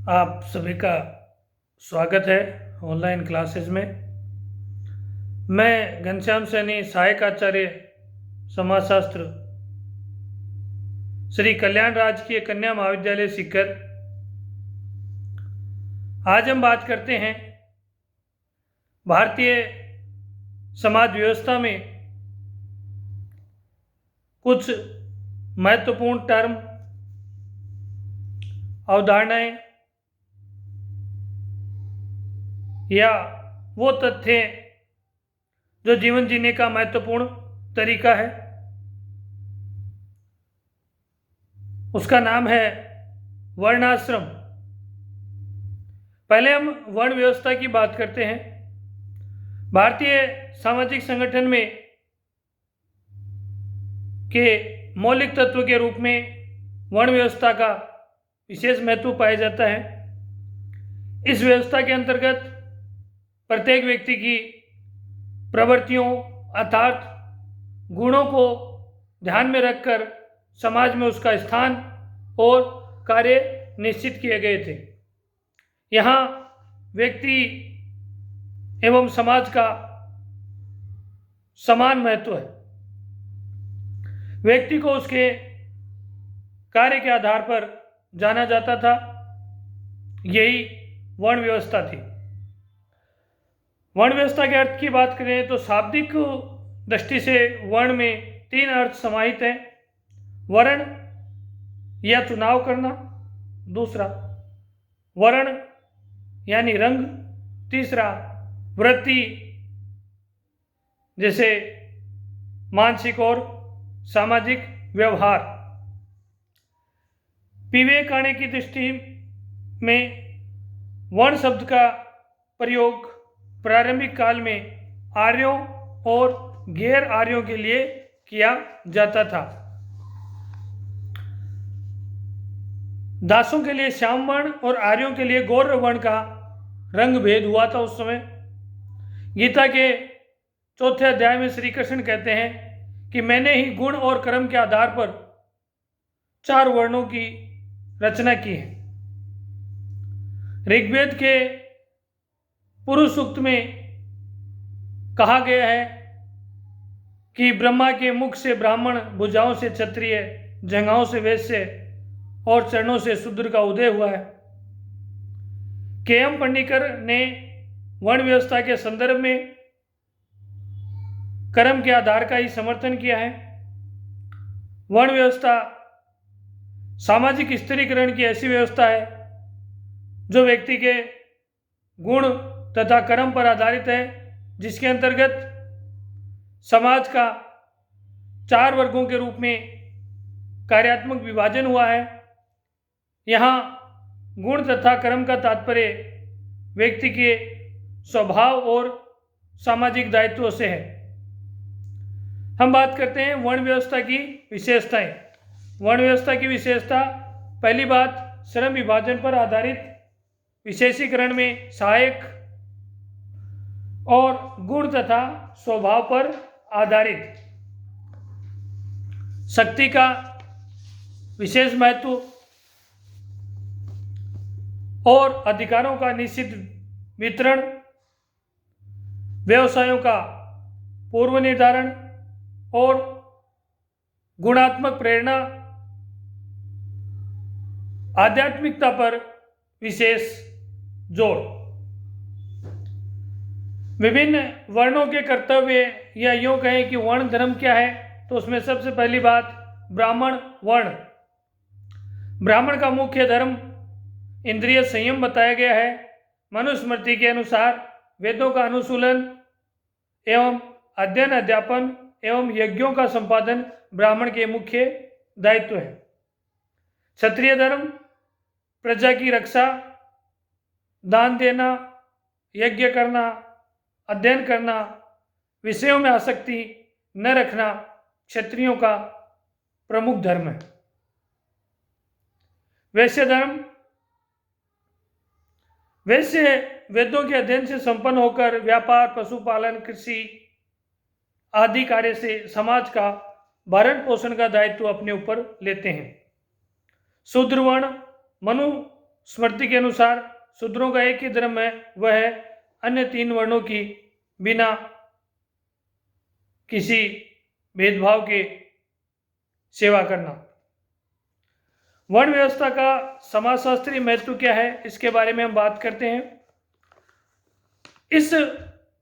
आप सभी का स्वागत है ऑनलाइन क्लासेस में। मैं घनश्याम सैनी, सहायक आचार्य समाजशास्त्र, श्री कल्याण राजकीय कन्या महाविद्यालय सीकर। आज हम बात करते हैं भारतीय समाज व्यवस्था में कुछ महत्वपूर्ण टर्म, अवधारणाएं या वो तथ्य जो जीवन जीने का महत्वपूर्ण तरीका है। उसका नाम है वर्णाश्रम। पहले हम वर्ण व्यवस्था की बात करते हैं। भारतीय सामाजिक संगठन में के मौलिक तत्व के रूप में वर्ण व्यवस्था का विशेष महत्व पाया जाता है। इस व्यवस्था के अंतर्गत प्रत्येक व्यक्ति की प्रवृत्तियों अर्थात गुणों को ध्यान में रखकर समाज में उसका स्थान और कार्य निश्चित किए गए थे। यहाँ व्यक्ति एवं समाज का समान महत्व है। व्यक्ति को उसके कार्य के आधार पर जाना जाता था। यही वर्ण व्यवस्था थी। वर्ण व्यवस्था के अर्थ की बात करें तो शाब्दिक दृष्टि से वर्ण में 3 अर्थ समाहित हैं। वर्ण या चुनाव करना, दूसरा वर्ण यानी रंग, तीसरा वृत्ति जैसे मानसिक और सामाजिक व्यवहार। विवेकानंद की दृष्टि में वर्ण शब्द का प्रयोग प्रारंभिक काल में आर्यों और गैर आर्यों के लिए किया जाता था। दासों के लिए श्याम वर्ण और आर्यों के लिए गौर वर्ण का रंग भेद हुआ था उस समय। गीता के 4 अध्याय में श्री कृष्ण कहते हैं कि मैंने ही गुण और कर्म के आधार पर 4 वर्णों की रचना की है। ऋग्वेद के पुरुष सूक्त में कहा गया है कि ब्रह्मा के मुख से ब्राह्मण, भुजाओं से क्षत्रिय, जंघाओं से वैश्य और चरणों से शूद्र का उदय हुआ है। के.एम. पन्नीकर ने वर्ण व्यवस्था के संदर्भ में कर्म के आधार का ही समर्थन किया है। वर्ण व्यवस्था सामाजिक स्थिरीकरण की ऐसी व्यवस्था है जो व्यक्ति के गुण तथा कर्म पर आधारित है, जिसके अंतर्गत समाज का 4 वर्गों के रूप में कार्यात्मक विभाजन हुआ है। यहाँ गुण तथा कर्म का तात्पर्य व्यक्ति के स्वभाव और सामाजिक दायित्वों से है। हम बात करते हैं वर्ण व्यवस्था की विशेषताएं। वर्ण व्यवस्था की विशेषता, पहली बात, श्रम विभाजन पर आधारित विशेषीकरण में सहायक और गुण तथा स्वभाव पर आधारित। शक्ति का विशेष महत्व और अधिकारों का निश्चित वितरण, व्यवसायों का पूर्व निर्धारण और गुणात्मक प्रेरणा, आध्यात्मिकता पर विशेष जोर। विभिन्न वर्णों के कर्तव्य या यूँ कहें कि वर्ण धर्म क्या है, तो उसमें सबसे पहली बात ब्राह्मण वर्ण। ब्राह्मण का मुख्य धर्म इंद्रिय संयम बताया गया है। मनुस्मृति के अनुसार वेदों का अनुशीलन एवं अध्ययन, अध्यापन एवं यज्ञों का संपादन ब्राह्मण के मुख्य दायित्व है। क्षत्रिय धर्म प्रजा की रक्षा, दान देना, यज्ञ करना, अध्ययन करना, विषयों में आसक्ति न रखना क्षत्रियों का प्रमुख धर्म है। वैश्य धर्म, वैश्य वेदों के अध्ययन से संपन्न होकर व्यापार, पशुपालन, कृषि आदि कार्य से समाज का भरण पोषण का दायित्व अपने ऊपर लेते हैं। शूद्र वर्ण मनु स्मृति के अनुसार शूद्रों का एक ही धर्म है, वह है अन्य 3 वर्णों की बिना किसी भेदभाव के सेवा करना। वर्ण व्यवस्था का समाजशास्त्रीय महत्व क्या है, इसके बारे में हम बात करते हैं। इस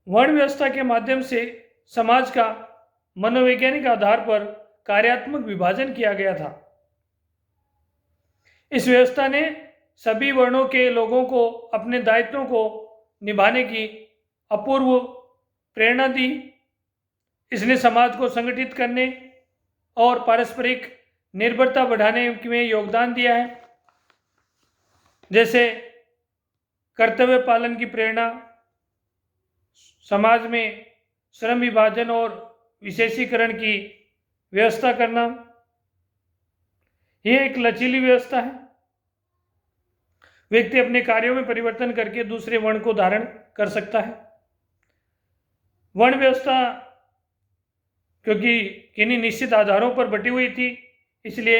वर्ण व्यवस्था के माध्यम से समाज का मनोवैज्ञानिक आधार पर कार्यात्मक विभाजन किया गया था। इस व्यवस्था ने सभी वर्णों के लोगों को अपने दायित्वों को निभाने की अपूर्व प्रेरणा दी। इसने समाज को संगठित करने और पारस्परिक निर्भरता बढ़ाने में योगदान दिया है, जैसे कर्तव्य पालन की प्रेरणा, समाज में श्रम विभाजन और विशेषीकरण की व्यवस्था करना। यह एक लचीली व्यवस्था है। व्यक्ति अपने कार्यों में परिवर्तन करके दूसरे वर्ण को धारण कर सकता है। वर्ण व्यवस्था क्योंकि किन्हीं निश्चित आधारों पर बटी हुई थी, इसलिए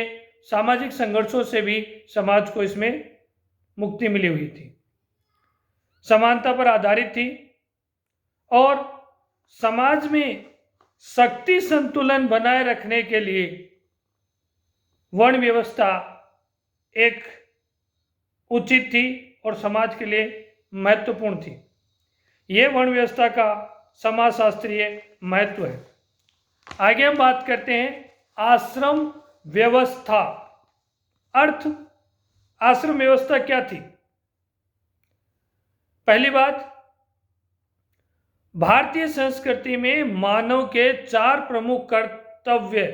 सामाजिक संघर्षों से भी समाज को इसमें मुक्ति मिली हुई थी। समानता पर आधारित थी और समाज में शक्ति संतुलन बनाए रखने के लिए वर्ण व्यवस्था एक उचित थी और समाज के लिए महत्वपूर्ण थी। यह वर्ण व्यवस्था का समाजशास्त्रीय महत्व है। आगे हम बात करते हैं आश्रम व्यवस्था। अर्थ, आश्रम व्यवस्था क्या थी? पहली बात, भारतीय संस्कृति में मानव के 4 प्रमुख कर्तव्य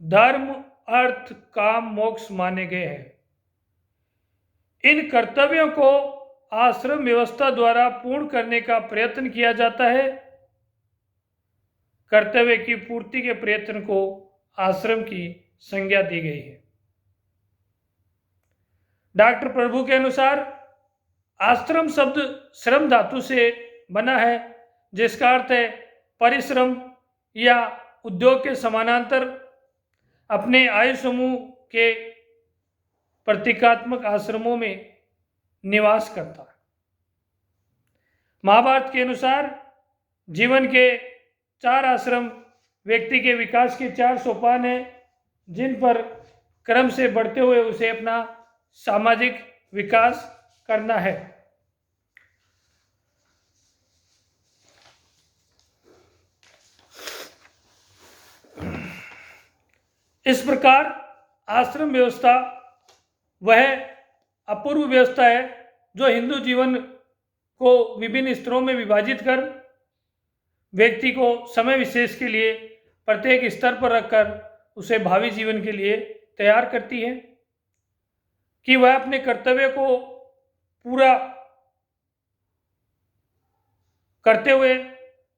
धर्म, अर्थ, काम, मोक्ष माने गए हैं। इन कर्तव्यों को आश्रम व्यवस्था द्वारा पूर्ण करने का प्रयत्न किया जाता है। कर्तव्य की पूर्ति के प्रयत्न को आश्रम की संज्ञा दी गई है। डॉक्टर प्रभु के अनुसार आश्रम शब्द श्रम धातु से बना है, जिसका अर्थ है परिश्रम या उद्योग के समानांतर अपने आयु समूह के प्रतीकात्मक आश्रमों में निवास करता है। महाभारत के अनुसार जीवन के 4 आश्रम व्यक्ति के विकास के 4 सोपान हैं, जिन पर क्रम से बढ़ते हुए उसे अपना सामाजिक विकास करना है। इस प्रकार आश्रम व्यवस्था वह अपूर्व व्यवस्था है जो हिंदू जीवन को विभिन्न स्तरों में विभाजित कर व्यक्ति को समय विशेष के लिए प्रत्येक स्तर पर रखकर उसे भावी जीवन के लिए तैयार करती है कि वह अपने कर्तव्य को पूरा करते हुए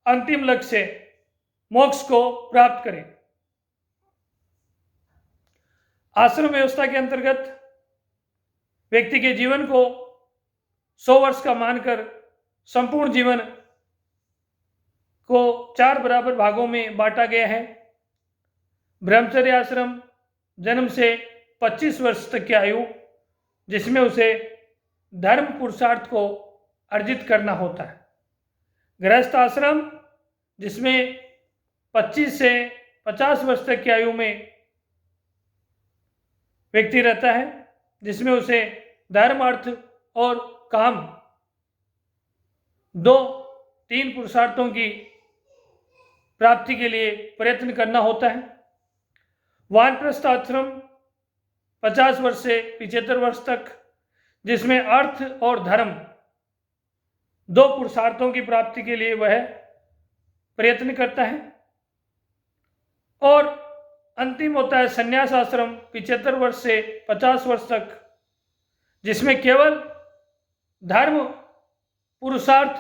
अंतिम लक्ष्य मोक्ष को प्राप्त करे। आश्रम व्यवस्था के अंतर्गत व्यक्ति के जीवन को 100 वर्ष का मानकर संपूर्ण जीवन को 4 बराबर भागों में बांटा गया है। ब्रह्मचर्य आश्रम जन्म से 25 वर्ष तक की आयु, जिसमें उसे धर्म पुरुषार्थ को अर्जित करना होता है। गृहस्थ आश्रम जिसमें 25 से 50 वर्ष तक की आयु में व्यक्ति रहता है, जिसमें उसे धर्म, अर्थ और काम 2-3 पुरुषार्थों की प्राप्ति के लिए प्रयत्न करना होता है। वानप्रस्थ आश्रम 50 वर्ष से 75 वर्ष तक, जिसमें अर्थ और धर्म 2 पुरुषार्थों की प्राप्ति के लिए वह प्रयत्न करता है। और अंतिम होता है संन्यास आश्रम 75 वर्ष से 50 वर्ष तक, जिसमें केवल धर्म पुरुषार्थ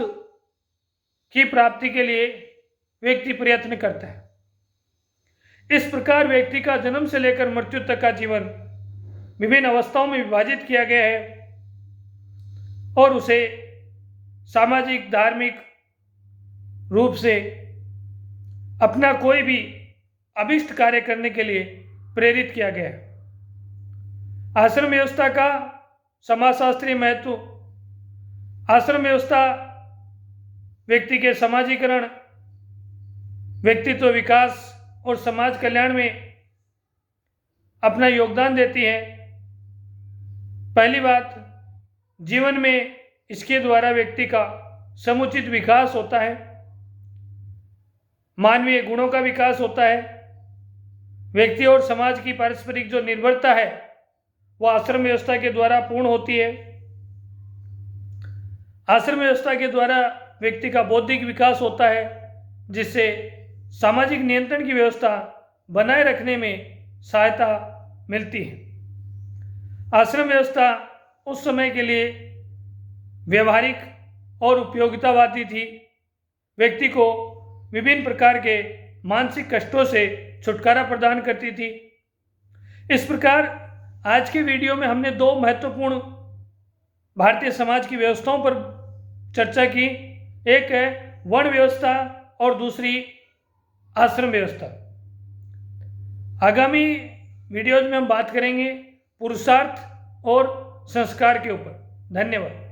की प्राप्ति के लिए व्यक्ति प्रयत्न करता है। इस प्रकार व्यक्ति का जन्म से लेकर मृत्यु तक का जीवन विभिन्न अवस्थाओं में विभाजित किया गया है और उसे सामाजिक धार्मिक रूप से अपना कोई भी अभिष्ट कार्य करने के लिए प्रेरित किया गया है। आश्रम व्यवस्था का समाजशास्त्रीय महत्व, आश्रम व्यवस्था व्यक्ति के समाजीकरण, व्यक्तित्व विकास और समाज कल्याण में अपना योगदान देती है। पहली बात, जीवन में इसके द्वारा व्यक्ति का समुचित विकास होता है, मानवीय गुणों का विकास होता है। व्यक्ति और समाज की पारस्परिक जो निर्भरता है वो आश्रम व्यवस्था के द्वारा पूर्ण होती है। आश्रम व्यवस्था के द्वारा व्यक्ति का बौद्धिक विकास होता है, जिससे सामाजिक नियंत्रण की व्यवस्था बनाए रखने में सहायता मिलती है। आश्रम व्यवस्था उस समय के लिए व्यवहारिक और उपयोगितावादी थी, व्यक्ति को विभिन्न प्रकार के मानसिक कष्टों से छुटकारा प्रदान करती थी। इस प्रकार आज के वीडियो में हमने दो महत्वपूर्ण भारतीय समाज की व्यवस्थाओं पर चर्चा की। एक है वर्ण व्यवस्था और दूसरी आश्रम व्यवस्था। आगामी वीडियोज में हम बात करेंगे पुरुषार्थ और संस्कार के ऊपर। धन्यवाद।